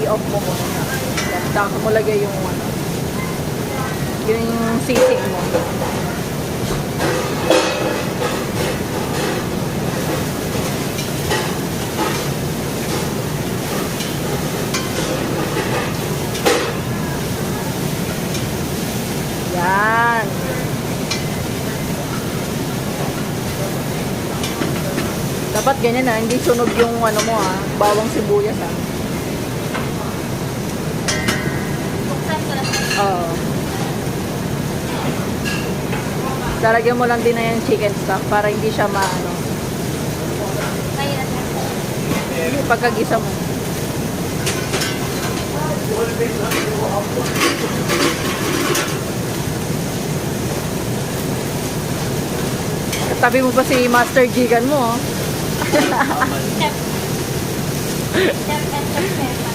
i-off mo muna. Yan, tapos mo lagay yung ano, yung sisig mo. Yan. Dapat ganyan na, hindi sunog yung ano mo bawang sibuyas Buksan ko lang. Oo. Lalagyan mo lang din na yung chicken stock para hindi siya maano. Ngayon na siya. Pagkagisa mo. Katabi mo pa si Master Jigan mo. Chef. Chef and chef.